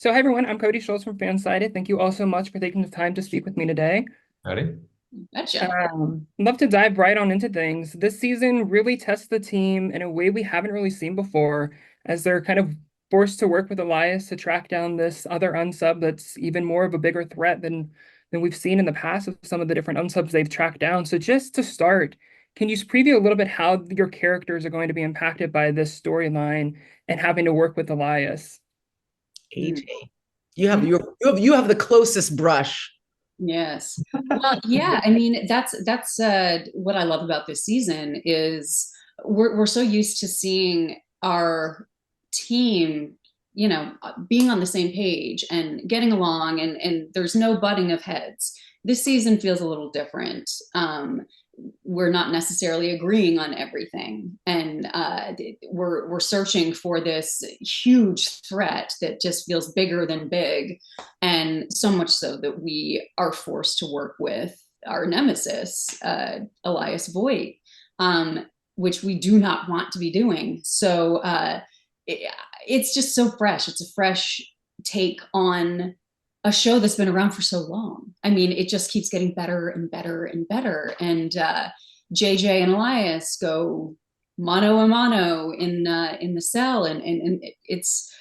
So, hi everyone, I'm Cody Schultz from Fansided. Thank you all so much for taking the time to speak with me today. Ready? Gotcha. Love to dive right on into things. This season really tests the team in a way we haven't really seen before, as they're kind of forced to work with Elias to track down this other unsub that's even more of a bigger threat than we've seen in the past with some of the different unsubs they've tracked down. So, just to start, can you preview a little bit how your characters are going to be impacted by this storyline and having to work with Elias? Mm. AJ, you have the closest brush. Yes. Well, yeah, I mean that's what I love about this season is we're so used to seeing our team, being on the same page and getting along and there's no butting of heads. This season feels a little different. We're not necessarily agreeing on everything, and we're searching for this huge threat that just feels bigger than big, and so much so that we are forced to work with our nemesis, Elias Voit, which we do not want to be doing. So it's just so fresh. It's a fresh take on a show that's been around for so long. I mean, it just keeps getting better and better and better. And JJ and Elias go mano a mano in the cell, and it's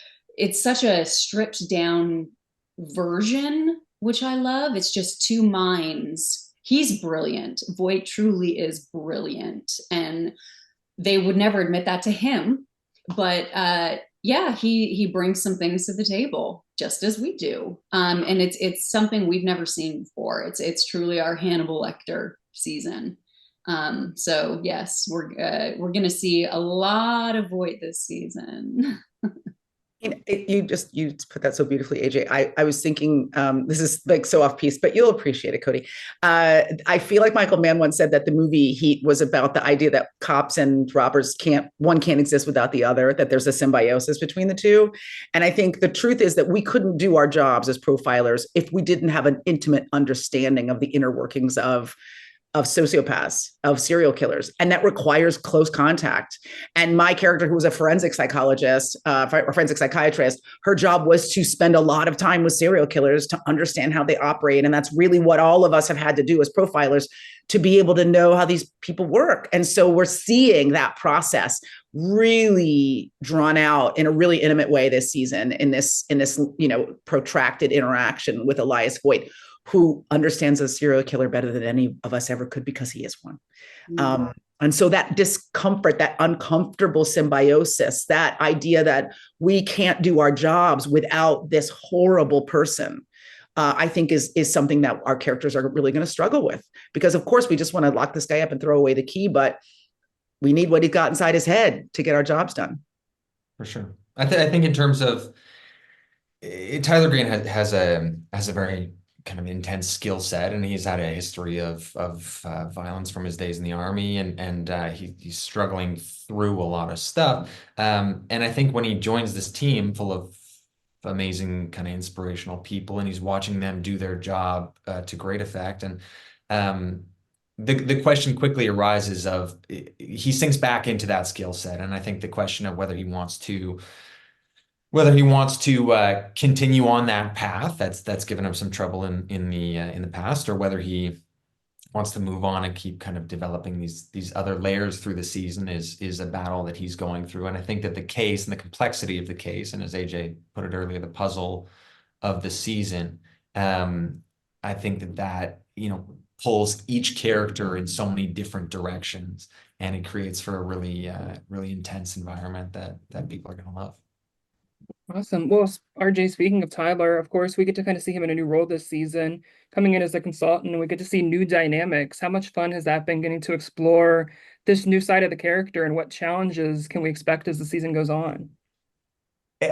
such a stripped down version, which I love. It's just two minds. He's brilliant. Voight truly is brilliant, and they would never admit that to him. But yeah, he brings some things to the table just as we do, and it's something we've never seen before. It's truly our Hannibal Lecter season. So yes, we're gonna see a lot of Voight this season. You put that so beautifully, AJ. I was thinking, this is like so off piece, but you'll appreciate it, Cody. I feel like Michael Mann once said that the movie Heat was about the idea that cops and robbers can't exist without the other, that there's a symbiosis between the two. And I think the truth is that we couldn't do our jobs as profilers if we didn't have an intimate understanding of the inner workings of sociopaths, of serial killers, and that requires close contact. And my character, who was a forensic psychologist, or forensic psychiatrist, her job was to spend a lot of time with serial killers to understand how they operate. And that's really what all of us have had to do as profilers to be able to know how these people work. And so we're seeing that process really drawn out in a really intimate way this season in this protracted interaction with Elias Voigt, who understands a serial killer better than any of us ever could because he is one. Mm-hmm. And so that discomfort, that uncomfortable symbiosis, that idea that we can't do our jobs without this horrible person, I think is something that our characters are really going to struggle with. Because of course we just want to lock this guy up and throw away the key, but we need what he's got inside his head to get our jobs done. For sure. I think in terms of Tyler Green has a very kind of intense skill set, and he's had a history of violence from his days in the army, and he's struggling through a lot of stuff. And I think when he joins this team full of amazing kind of inspirational people, and he's watching them do their job to great effect, and the question quickly arises of he sinks back into that skill set, and I think the question of whether he wants to continue on that path that's given him some trouble in the past, or whether he wants to move on and keep kind of developing these other layers through the season is a battle that he's going through. And I think that the case and the complexity of the case, and as AJ put it earlier, the puzzle of the season, I think that pulls each character in so many different directions, and it creates for a really intense environment that people are going to love. Awesome. Well, RJ, speaking of Tyler, of course, we get to kind of see him in a new role this season, coming in as a consultant, and we get to see new dynamics. How much fun has that been getting to explore this new side of the character, and what challenges can we expect as the season goes on?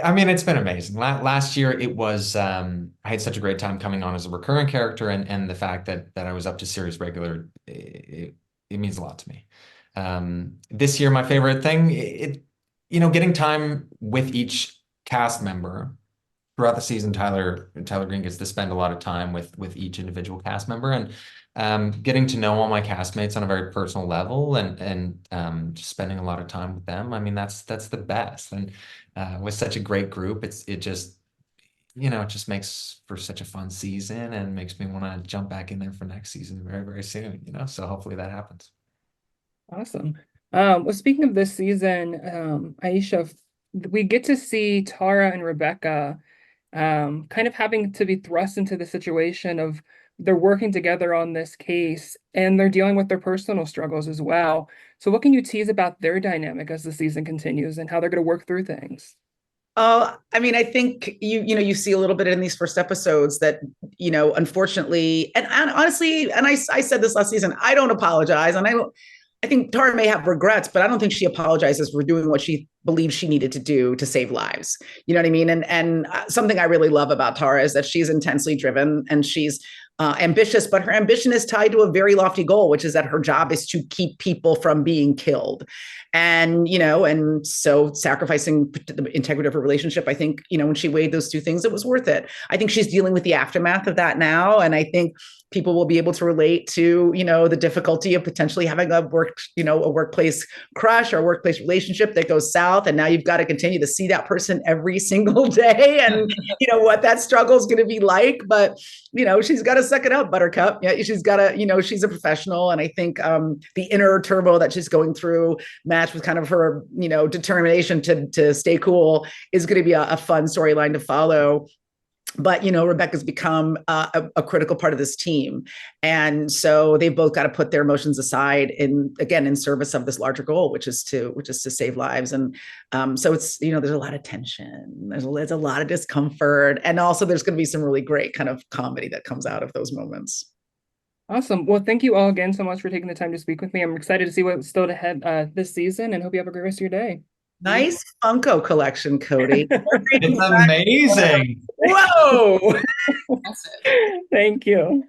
I mean, it's been amazing. Last year, it was I had such a great time coming on as a recurring character, and the fact that I was up to series regular, it means a lot to me. This year, my favorite thing, getting time with each cast member throughout the season. Tyler Green gets to spend a lot of time with each individual cast member, and getting to know all my castmates on a very personal level, and just spending a lot of time with them. I mean, that's the best. And with such a great group, it just makes for such a fun season and makes me want to jump back in there for next season very, very soon, so hopefully that happens. Awesome. Well, speaking of this season, Aisha, we get to see Tara and Rebecca kind of having to be thrust into the situation of they're working together on this case and they're dealing with their personal struggles as well. So what can you tease about their dynamic as the season continues and how they're going to work through things? I mean, I think you see a little bit in these first episodes that, unfortunately, and honestly, and I said this last season, I don't apologize. And I think Tara may have regrets, but I don't think she apologizes for doing what she believes she needed to do to save lives. You know what I mean? And something I really love about Tara is that she's intensely driven and she's ambitious, but her ambition is tied to a very lofty goal, which is that her job is to keep people from being killed. And so sacrificing the integrity of her relationship, I think, when she weighed those two things, it was worth it. I think she's dealing with the aftermath of that now. And I think people will be able to relate to, the difficulty of potentially having a workplace crush or a workplace relationship that goes south. And now you've got to continue to see that person every single day and, what that struggle is going to be like. But, she's got to suck it up, Buttercup. Yeah, she's got to, she's a professional. And I think the inner turmoil that she's going through matched with kind of her, determination to stay cool is going to be a fun storyline to follow. But Rebecca's become a critical part of this team, and so they've both got to put their emotions aside in service of this larger goal, which is to save lives. And so it's there's a lot of tension, there's a lot of discomfort, and also there's going to be some really great kind of comedy that comes out of those moments. Awesome. Well, thank you all again so much for taking the time to speak with me. I'm excited to see what's still ahead this season and hope you have a great rest of your day. Nice Funko collection, Cody. It's amazing. Whoa. That's it. Thank you.